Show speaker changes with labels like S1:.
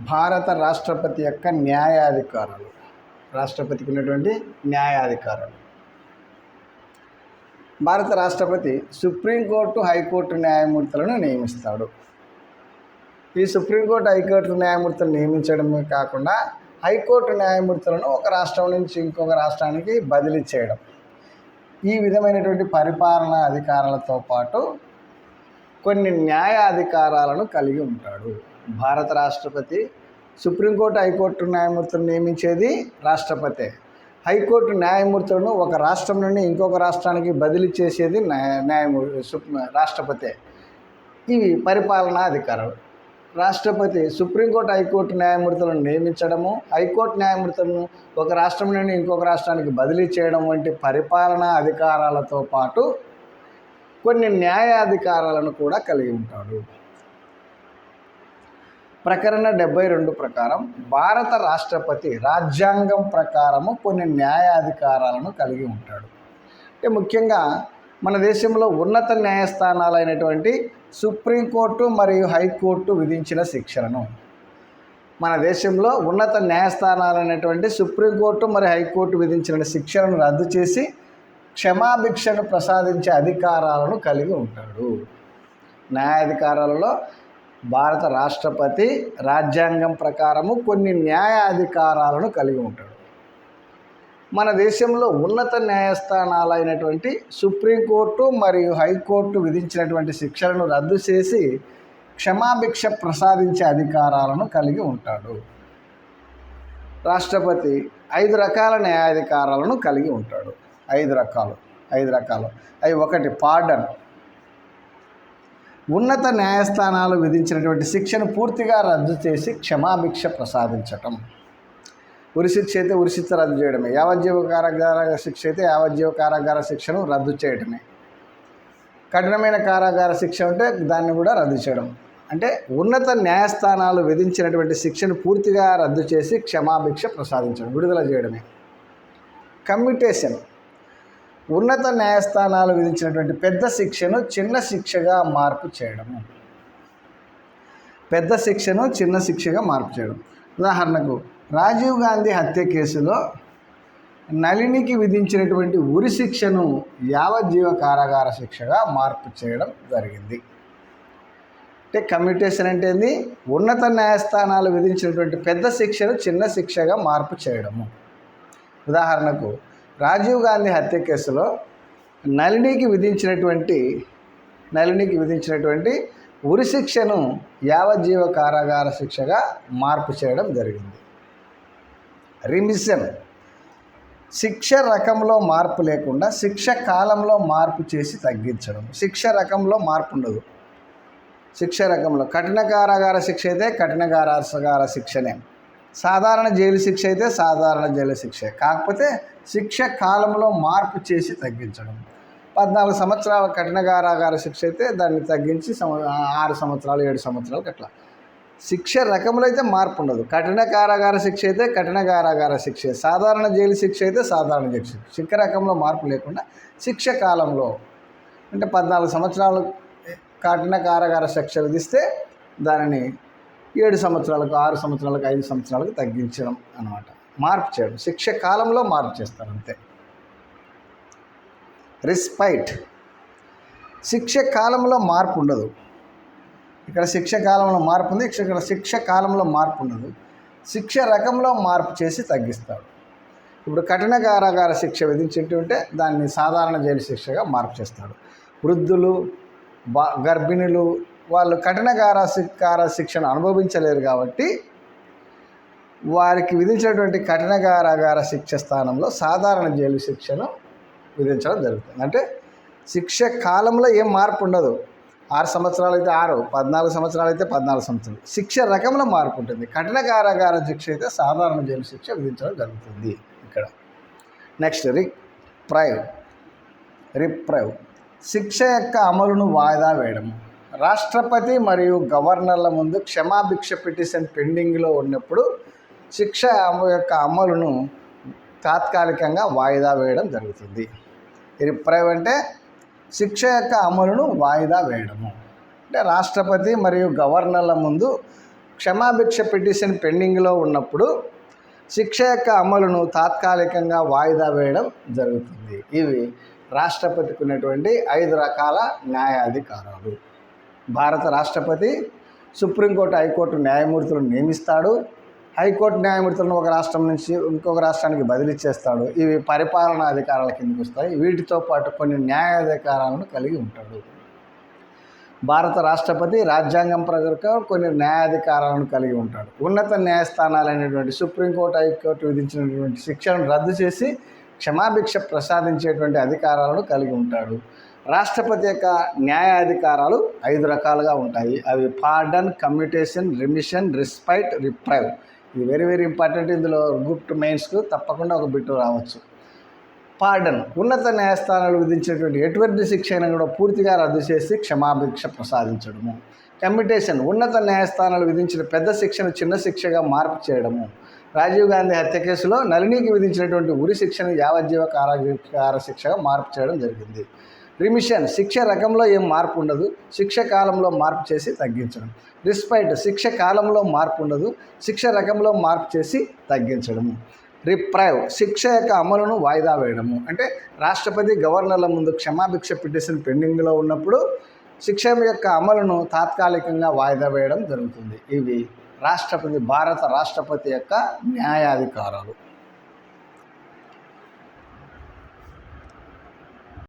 S1: భారత రాష్ట్రపతి యొక్క న్యాయాధికారాలు. రాష్ట్రపతికి ఉన్నటువంటి న్యాయాధికారాలు. భారత రాష్ట్రపతి సుప్రీంకోర్టు, హైకోర్టు న్యాయమూర్తులను నియమిస్తాడు. ఈ సుప్రీంకోర్టు, హైకోర్టు న్యాయమూర్తులను నియమించడమే కాకుండా హైకోర్టు న్యాయమూర్తులను ఒక రాష్ట్రం నుంచి ఇంకొక రాష్ట్రానికి బదిలీ చేయడం, ఈ విధమైనటువంటి పరిపాలనా అధికారాలతో పాటు కొన్ని న్యాయాధికారాలను కలిగి ఉంటాడు. భారత రాష్ట్రపతి సుప్రీంకోర్టు, హైకోర్టు న్యాయమూర్తులను నియమించేది రాష్ట్రపతి. హైకోర్టు న్యాయమూర్తులను ఒక రాష్ట్రం నుండి ఇంకొక రాష్ట్రానికి బదిలీ చేసేది రాష్ట్రపతి. ఇవి పరిపాలనా అధికారాలు. రాష్ట్రపతి సుప్రీంకోర్టు, హైకోర్టు న్యాయమూర్తులను నియమించడము, హైకోర్టు న్యాయమూర్తులను ఒక రాష్ట్రం నుండి ఇంకొక రాష్ట్రానికి బదిలీ చేయడం వంటి పరిపాలనా అధికారాలతో పాటు కొన్ని న్యాయాధికారాలను కూడా కలిగి ఉంటాడు. ప్రకరణ 72 ప్రకారం భారత రాష్ట్రపతి రాజ్యాంగం ప్రకారము కొన్ని న్యాయాధికారాలను కలిగి ఉంటాడు. అంటే ముఖ్యంగా మన దేశంలో ఉన్నత న్యాయస్థానాలైనటువంటి సుప్రీంకోర్టు మరియు హైకోర్టు విధించిన శిక్షలను, మన దేశంలో ఉన్నత న్యాయస్థానాలైనటువంటి సుప్రీంకోర్టు మరియు హైకోర్టు విధించిన శిక్షలను రద్దు చేసి క్షమాభిక్షను ప్రసాదించే అధికారాలను కలిగి ఉంటాడు. న్యాయాధికారాలలో భారత రాష్ట్రపతి రాజ్యాంగం ప్రకారము కొన్ని న్యాయాధికారాలను కలిగి ఉంటాడు. మన దేశంలో ఉన్నత న్యాయస్థానాలైనటువంటి సుప్రీంకోర్టు మరియు హైకోర్టు విధించినటువంటి శిక్షలను రద్దు చేసి క్షమాభిక్ష ప్రసాదించే అధికారాలను కలిగి ఉంటాడు. రాష్ట్రపతి 5 రకాల న్యాయాధికారాలను కలిగి ఉంటాడు. 5 రకాలు. అవి: 1, పార్డన్, ఉన్నత న్యాయస్థానాలు విధించినటువంటి శిక్షను పూర్తిగా రద్దు చేసి క్షమాభిక్ష ప్రసాదించటం. ఉరిశిక్ష అయితే ఉరిశిక్ష రద్దు చేయడమే. యావజ్జీవ కారాగార శిక్ష అయితే యావజ్జీవ కారాగార శిక్షను రద్దు చేయడమే. కఠినమైన కారాగార శిక్ష ఉంటే దాన్ని కూడా రద్దు చేయడం. అంటే ఉన్నత న్యాయస్థానాలు విధించినటువంటి శిక్షను పూర్తిగా రద్దు చేసి క్షమాభిక్ష ప్రసాదించడం, విడుదల చేయడమే. కమ్యూటేషన్, ఉన్నత న్యాయస్థానాలు విధించినటువంటి పెద్ద శిక్షను చిన్న శిక్షగా మార్పు చేయడము. పెద్ద శిక్షను చిన్న శిక్షగా మార్పు చేయడం. ఉదాహరణకు రాజీవ్ గాంధీ హత్య కేసులో నళినికి విధించినటువంటి ఉరి శిక్షను యావజ్జీవ కారాగార శిక్షగా మార్పు చేయడం జరిగింది. అంటే కమ్యూటేషన్ అంటే ఏంది? ఉన్నత న్యాయస్థానాలు విధించినటువంటి పెద్ద శిక్షను చిన్న శిక్షగా మార్పు చేయడము. ఉదాహరణకు రాజీవ్ గాంధీ హత్య కేసులో నళినికి విధించినటువంటి ఉరి శిక్షను యావజ్జీవ కారాగార శిక్షగా మార్పు చేయడం జరిగింది. రిమిషన్, శిక్ష రకంలో మార్పు లేకుండా శిక్ష కాలంలో మార్పు చేసి తగ్గించడం. శిక్ష రకంలో మార్పు ఉండదు. శిక్ష రకంలో కఠిన కారాగార శిక్ష అయితే కఠిన కారాగార శిక్షనే, సాధారణ జైలు శిక్ష అయితే సాధారణ జైలు శిక్షే. కాకపోతే శిక్ష కాలంలో మార్పు చేసి తగ్గించడం. 14 సంవత్సరాల కఠిన కారాగార శిక్ష అయితే దాన్ని తగ్గించి 6 సంవత్సరాలు 7 సంవత్సరాలకు అట్లా. శిక్ష రకంలో అయితే మార్పు ఉండదు. కఠిన కారాగార శిక్ష అయితే కఠిన కారాగార శిక్షే, సాధారణ జైలు శిక్ష అయితే సాధారణ జైలు శిక్ష. శిక్ష రకంలో మార్పు లేకుండా శిక్ష కాలంలో అంటే 14 సంవత్సరాలు కఠిన కారాగార శిక్ష విధిస్తే దానిని 7 సంవత్సరాలకు, 6 సంవత్సరాలకు, 5 సంవత్సరాలకు తగ్గించడం అన్నమాట. మార్పు చేయడం, శిక్ష కాలంలో మార్పు చేస్తారు అంతే. రిస్పైట్, శిక్ష కాలంలో మార్పు ఉండదు. ఇక్కడ శిక్ష కాలంలో మార్పు ఉంది, ఇక్కడ శిక్ష కాలంలో మార్పు ఉండదు. శిక్ష రకంలో మార్పు చేసి తగ్గిస్తాడు. ఇప్పుడు కఠిన కారాగార శిక్ష విధించుంటే దాన్ని సాధారణ జైలు శిక్షగా మార్పు చేస్తాడు. వృద్ధులు, గర్భిణులు వాళ్ళు కఠిన కారాగార శిక్షను అనుభవించలేరు కాబట్టి వారికి విధించినటువంటి కఠిన కారాగార శిక్ష స్థానంలో సాధారణ జైలు శిక్షను విధించడం జరుగుతుంది. అంటే శిక్ష కాలంలో ఏం మార్పు ఉండదు. 6 సంవత్సరాలు అయితే 6, 14 సంవత్సరాలు అయితే 14 సంవత్సరాలు. శిక్ష రకంలో మార్పు ఉంటుంది. కఠిన కారాగార శిక్ష అయితే సాధారణ జైలు శిక్ష విధించడం జరుగుతుంది ఇక్కడ. నెక్స్ట్ రిప్రైవ్, శిక్ష యొక్క అమలును వాయిదా వేయడము. రాష్ట్రపతి మరియు గవర్నర్ల ముందు క్షమాభిక్ష పిటిషన్ పెండింగ్లో ఉన్నప్పుడు శిక్ష యొక్క అమలును తాత్కాలికంగా వాయిదా వేయడం జరుగుతుంది. రిప్రైవ్ అంటే శిక్ష యొక్క అమలును వాయిదా వేయడము. అంటే రాష్ట్రపతి మరియు గవర్నర్ల ముందు క్షమాభిక్ష పిటిషన్ పెండింగ్లో ఉన్నప్పుడు శిక్ష యొక్క అమలును తాత్కాలికంగా వాయిదా వేయడం జరుగుతుంది. ఇవి రాష్ట్రపతికి ఉన్నటువంటి 5 రకాల న్యాయాధికారాలు. భారత రాష్ట్రపతి సుప్రీంకోర్టు, హైకోర్టు న్యాయమూర్తులను నియమిస్తాడు. హైకోర్టు న్యాయమూర్తులను ఒక రాష్ట్రం నుంచి ఇంకొక రాష్ట్రానికి బదిలీ చేస్తాడు. ఇవి పరిపాలనా అధికారాల కిందకు వస్తాయి. వీటితో పాటు కొన్ని న్యాయాధికారాలను కలిగి ఉంటాడు. భారత రాష్ట్రపతి రాజ్యాంగం ప్రకారం కొన్ని న్యాయాధికారాలను కలిగి ఉంటాడు. ఉన్నత న్యాయస్థానాలైనటువంటి సుప్రీంకోర్టు, హైకోర్టు విధించినటువంటి శిక్షను రద్దు చేసి క్షమాభిక్ష ప్రసాదించేటువంటి అధికారాలను కలిగి ఉంటాడు. రాష్ట్రపతి యొక్క న్యాయాధికారాలు 5 రకాలుగా ఉంటాయి. అవి pardon, commutation, remission, respite, reprieve. ఇది వెరీ వెరీ ఇంపార్టెంట్. ఇందులో గ్రూప్ మెయిన్స్కు తప్పకుండా ఒక బిట్టు రావచ్చు. పార్డన్, ఉన్నత న్యాయస్థానాలు విధించేటువంటి ఎటువంటి శిక్ష అయినా కూడా పూర్తిగా రద్దు చేసి క్షమాభిక్ష ప్రసాదించడము. కమ్యూటేషన్, ఉన్నత న్యాయస్థానాలు విధించిన పెద్ద శిక్షను చిన్న శిక్షగా మార్పు చేయడము. రాజీవ్ గాంధీ హత్య కేసులో నళినికి విధించినటువంటి ఉరి శిక్షను యావజ్జీవ కారాగార శిక్షగా మార్పు చేయడం జరిగింది. రిమిషన్, శిక్ష రకంలో ఏం మార్పు ఉండదు, శిక్ష కాలంలో మార్పు చేసి తగ్గించడం. రిస్పైట్, శిక్ష కాలంలో మార్పు ఉండదు, శిక్ష రకంలో మార్పు చేసి తగ్గించడము. రిప్రైవ్, శిక్ష యొక్క అమలును వాయిదా వేయడము. అంటే రాష్ట్రపతి, గవర్నర్ల ముందు క్షమాభిక్ష పిటిషన్ పెండింగ్లో ఉన్నప్పుడు శిక్ష యొక్క అమలును తాత్కాలికంగా వాయిదా వేయడం జరుగుతుంది. ఇవి భారత రాష్ట్రపతి యొక్క న్యాయాధికారాలు.